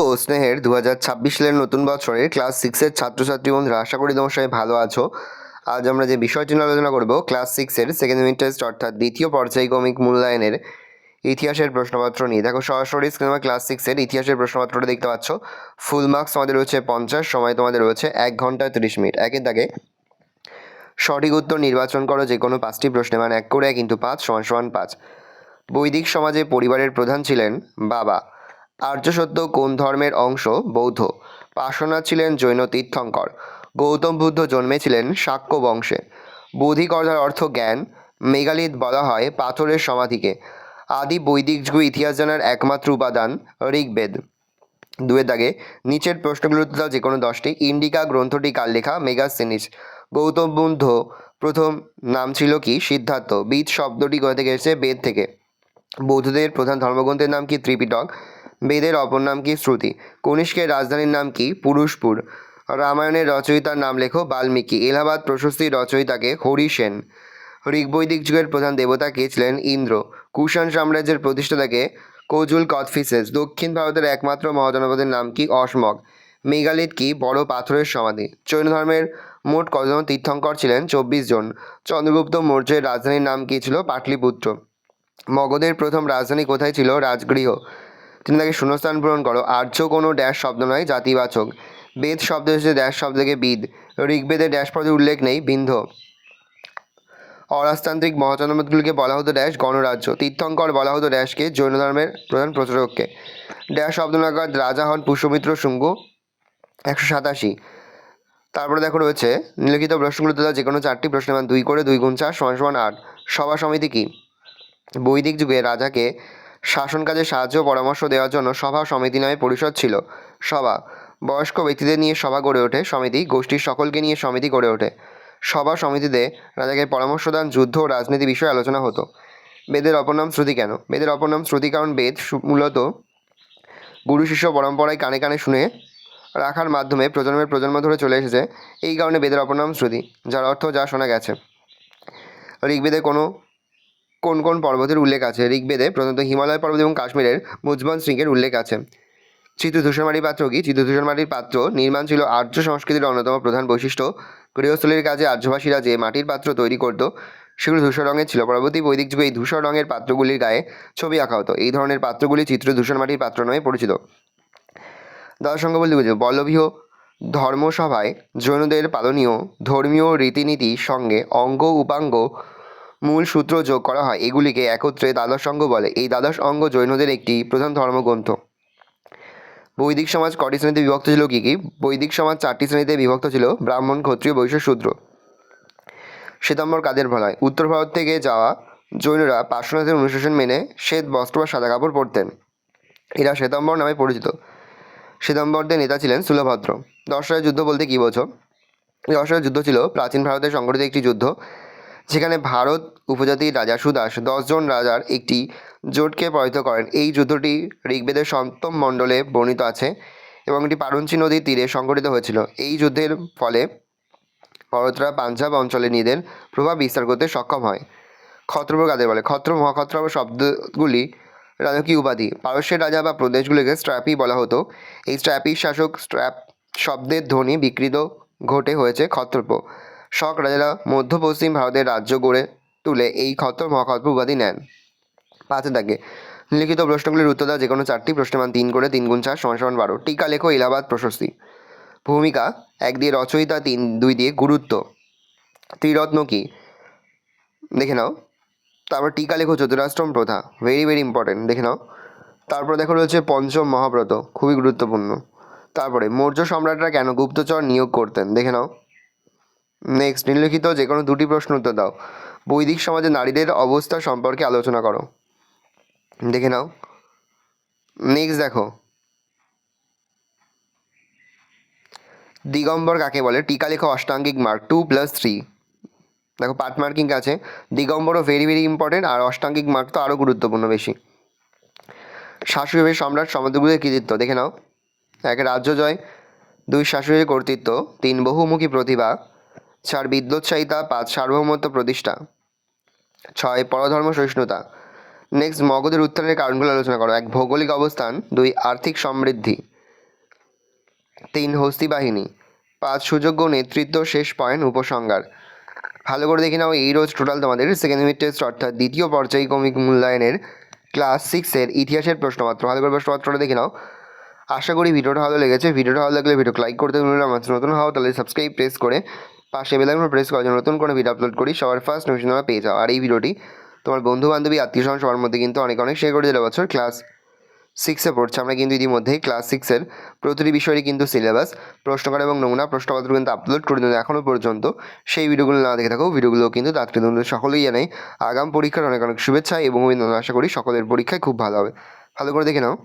ও স্নেহের 2026 সালের নতুন বছরে ক্লাস 6-এর ছাত্রছাত্রী বন্ধুরা, আশা করি তোমার সবাই ভালো আছো। আজ আমরা যে বিষয়টি নিয়ে আলোচনা করব, ক্লাস 6-এর সেকেন্ড ইউনিট টেস্ট অর্থাৎ দ্বিতীয় পর্যায়ক্রমিক মূল্যায়নের ইতিহাসের প্রশ্নপত্র নিয়ে। দেখো সরাসরি স্ক্রিনে ক্লাস 6-এর ইতিহাসের প্রশ্নপত্রটা দেখতে পাচ্ছ। ফুল মার্কস তোমাদের রয়েছে 50, সময় তোমাদের রয়েছে 1 ঘন্টা 30 মিনিট। একের দাগে সঠিক উত্তর নির্বাচন করো যে কোনো 5টি প্রশ্নে, মানে 1 করে 1 × 5 = 5। বৈদিক সমাজে পরিবারের প্রধান ছিলেন বাবা। আর্যসত্য কোন ধর্মের অংশ? বৌদ্ধ। পার্শ্বনাথ ছিলেন জৈন তীর্থঙ্কর। গৌতম বুদ্ধ জন্মেছিলেন শাক্য বংশে। বৌদ্ধিক অর্থাৎ অর্থ জ্ঞান। মেগালিথ বলা হয় পাথরের সমাধিকে। আদি বৈদিক যুগ ইতিহাস জানার একমাত্র উপাদান ঋগ্বেদ। 2-এর দাগে নিচের প্রশ্নগুলোর উত্তর দাও যে কোনো 10টি। ইন্ডিকা গ্রন্থটি কার লেখা? মেগাস্থেনিস। গৌতম বুদ্ধ প্রথম নাম ছিল কি? সিদ্ধার্থ। বিদ শব্দটি কোথা থেকে এসেছে? বেদ থেকে। বৌদ্ধদের প্রধান ধর্মগ্রন্থের নাম কি? ত্রিপিটক। বেদের অপর নাম কি? শ্রুতি। কনিষ্কের রাজধানীর নাম কি? পুরুষপুর। রামায়ণের রচয়িতার নাম লেখো। বাল্মীকি। এলাহাবাদ প্রশস্তির রচয়িতাকে? হরি সেন। ঋগ্বৈদিক যুগের প্রধান দেবতা কে ছিলেন? ইন্দ্র। কুষাণ সাম্রাজ্যের প্রতিষ্ঠাতাকে? কজুল কদফিসেস। দক্ষিণ ভারতের একমাত্র মহাজনপদের নাম কি? অসমক। মেগালিথ কি? বড় পাথরের সমাধি। জৈন ধর্মের মোট কতজন তীর্থঙ্কর ছিলেন? 24 জন। চন্দ্রগুপ্ত মৌর্যের রাজধানীর নাম কি ছিল? পাটলিপুত্র। মগধের প্রথম রাজধানী কোথায় ছিল? রাজগৃহ। তুমি তাকে শূন্যস্থান পূরণ করো। আর্য কোনো ড্যাশ শব্দ নয়, জাতিবাচক। বেদ শব্দ এসেছে ড্যাশ শব্দ থেকে? বিদ। ঋগ্বেদে ড্যাশ পদের উল্লেখ নেই? বিন্ধ। অরাজতান্ত্রিক মহাজনপদগুলিকে বলা হতো ড্যাশ? গণরাজ্য। তীর্থঙ্কর বলা হতো ড্যাশকে? জৈন ধর্মের প্রধান প্রচারককে। ড্যাশ শব্দ নাগাদ রাজা হন পুষ্যমিত্র শুঙ্গ। 187। তারপরে দেখো রয়েছে নিম্নলিখিত প্রশ্নগুলোতে যে কোনো 4টি প্রশ্নের মান 2 করে 2 × 4 = 8। সভা সমিতি কি? বৈদিক যুগে রাজাকে শাসন কাজে সাহায্য পরামর্শ দেওয়ার জন্য সভা সমিতি নামে পরিষদ ছিল। সভা বয়স্ক ব্যক্তিদের নিয়ে সভা গড়ে ওঠে। সমিতি গোষ্ঠীর সকলকে নিয়ে সমিতি গড়ে ওঠে। সভা সমিতিতে রাজাকে পরামর্শদান, যুদ্ধ ও রাজনীতি বিষয়ে আলোচনা হতো। বেদের অপর নাম শ্রুতি কেন? বেদের অপর নাম শ্রুতি কারণ বেদ মূলত গুরু শিষ্য পরম্পরায় কানে কানে শুনে রাখার মাধ্যমে প্রজন্মের প্রজন্ম ধরে চলে এসেছে। এই কারণে বেদের অপর নাম শ্রুতি, যার অর্থ যা শোনা গেছে। ঋগ্বেদে কোন কোন পর্বতের উল্লেখ আছে? ঋগ্বেদে প্রধানত হিমালয় পর্বত এবং কাশ্মীরের মুজবন শৃঙ্গের উল্লেখ আছে। চিত্রধূসর মাটির পাত্র কি? চিত্রধূসর মাটির পাত্র নির্মাণ ছিল আর্য সংস্কৃতির অন্যতম প্রধান বৈশিষ্ট্য। গৃহস্থলীর কাজে আর্যবাসীরা যে মাটির পাত্র তৈরি করত সেগুলো ধূসর রঙের ছিল। পরবর্তী বৈদিক যুগে এই ধূসর রঙের পাত্রগুলির গায়ে ছবি আঁকা হতো। এই ধরনের পাত্রগুলি চিত্রধূসর মাটির পাত্র নামে পরিচিত। দ্বাদশ অঙ্গ বলতে বুঝো বল্লভীয় ধর্মসভায় জৈনদের পালনীয় ধর্মীয় রীতিনীতির সঙ্গে অঙ্গ উপাঙ্গ মূল সূত্র যোগ করা হয়। এগুলিকে একত্রে দ্বাদশ অঙ্গ বলে। এই দ্বাদশ অঙ্গ জৈনদের একটি প্রধান ধর্মগ্রন্থ। বৈদিক সমাজ কটি শ্রেণীতে বিভক্ত ছিল? কি কি? বৈদিক সমাজ 4টি শ্রেণীতে বিভক্ত ছিল: ব্রাহ্মণ, ক্ষত্রিয়, বৈশ্য, শূদ্র। শ্বেতাম্বর কাদের বলা হয়? উত্তর ভারত থেকে যাওয়া জৈনরা পার্শ্বনাথের অনুশাসন মেনে শ্বেত বস্ত্র বা সাদা কাপড় পরতেন। এরা শ্বেতাম্বর নামে পরিচিত। শ্বেতাম্বরদের নেতা ছিলেন স্থূলভদ্র। দশরাজ যুদ্ধ বলতে কী বোঝো? দশরাজ যুদ্ধ ছিল প্রাচীন ভারতে সংগঠিত একটি যুদ্ধ, যেখানে ভারত উপজাতির রাজা সুদাস 10 জন রাজার একটি জোটকে পরাজিত করেন। এই যুদ্ধটি ঋগ্বেদের 7ম মণ্ডলে বর্ণিত আছে এবং এটি পারঞ্চি নদীর তীরে সংঘটিত হয়েছিল। এই যুদ্ধের ফলে ভারতরা পাঞ্জাব অঞ্চলে নিজেদের প্রভাব বিস্তার করতে সক্ষম হয়। ক্ষত্রপ কাদের বলে? ক্ষত্র, মহাক্ষত্র শব্দগুলি রাজকীয় উপাধি। পারস্যের রাজা বা প্রদেশগুলিকে স্ট্র্যাপি বলা হতো। এই স্ট্র্যাপির শাসক স্ট্র্যাপ শব্দের ধ্বনি বিকৃত ঘটে হয়েছে ক্ষত্রপ। শক রাজারা মধ্য পশ্চিম ভারতের রাজ্য গড়ে তুলে এই ক্ষত্র মহাক্ষত্র উপাধি নেন। 5 দাগে লিখিত প্রশ্নগুলির উত্তর দাও যে কোনো 4টি প্রশ্নের মান 3 করে 3 × 4 = 12। টিকা লেখো। এলাহাবাদ প্রশস্তি। ভূমিকা 1 দিয়ে রচয়িতা, 2 দিয়ে গুরুত্ব। ত্রিরত্ন কি? দেখে নাও। তারপর টিকা লেখো। চতুরাশ্রম প্রথা, ভেরি ভেরি ইম্পর্টেন্ট, দেখে নাও। তারপর দেখো রয়েছে পঞ্চম মহাব্রত, খুবই গুরুত্বপূর্ণ। তারপরে মৌর্য সম্রাটরা কেন গুপ্তচর নিয়োগ করতেন? দেখে নাও। নেক্সট নিম্নলিখিত যে কোনো 2টি প্রশ্ন উত্তর দাও। বৈদিক সমাজে নারীদের অবস্থা সম্পর্কে আলোচনা করো। দেখে নাও। নেক্সট দেখো, দিগম্বর কাকে বলে? টিকা লেখো। অষ্টাঙ্গিক মার্ক 2 + 3। দেখো পার্ট মার্কিং আছে। দিগম্বরও ভেরি ভেরি ইম্পর্টেন্ট, আর অষ্টাঙ্গিক মার্ক তো আরও গুরুত্বপূর্ণ বেশি। শাশুড়ি সম্রাট সমুদ্রগুলির কৃতিত্ব। দেখে নাও। 1 রাজ্য জয়, 2 শাশুড়ির কর্তৃত্ব, 3 বহুমুখী প্রতিভা, 4 বিদ্যোৎসাহিতা, 5 সার্বভৌমত্ব প্রতিষ্ঠা, 6 পরধর্ম সহিষ্ণুতা। নেক্সট মগধের উত্থানের কারণগুলো আলোচনা করো। 1 ভৌগোলিক অবস্থান, 2 আর্থিক সমৃদ্ধি, 3 হস্তি বাহিনী। 5 সুযোগ্য নেতৃত্ব, শেষ পয়েন্ট উপসংহার। ভালো করে দেখে নাও, এই রোজ টোটাল তোমাদের সেকেন্ড ইউনিট টেস্ট অর্থাৎ দ্বিতীয় পর্যায়ক্রমিক মূল্যায়নের ক্লাস 6-এর ইতিহাসের প্রশ্নপত্র। ভালো করে প্রশ্নপত্রটা দেখে নাও। আশা করি ভিডিওটা ভালো লেগেছে। ভিডিওটা ভালো লাগলে ভিডিওকে লাইক করতে ভুলবে না। আমার নতুন হও তাহলে সাবস্ক্রাইব প্রেস করে পাশে বেল আইকন প্রেস করার জন্য নতুন করে ভিডিও আপলোড করি সবার ফার্স্ট নোটিফিকেশন তোমরা পেয়ে যাও। আর এই ভিডিওটি তোমার বন্ধু বান্ধবী আত্মীয় স্বজন সবার মধ্যে কিন্তু অনেক অনেক শেয়ার করে দিলে। বছর ক্লাস 6-এ পড়ছে, আমরা কিন্তু ইতিমধ্যেই ক্লাস 6-এর প্রতিটি বিষয়েরই কিন্তু সিলেবাস, প্রশ্নকার এবং নমুনা প্রশ্নপত্র কিন্তু আপলোড করে দিন এখনও পর্যন্ত। সেই ভিডিওগুলো না দেখে থাকো, ভিডিওগুলো কিন্তু তাড়াতাড়ি তোমাদের সকলেই জানাই আগাম পরীক্ষার অনেক অনেক শুভেচ্ছা এবং অভিনন্দন। আশা করি সকলের পরীক্ষায় খুব ভালো হবে। ভালো করে দেখে নাও।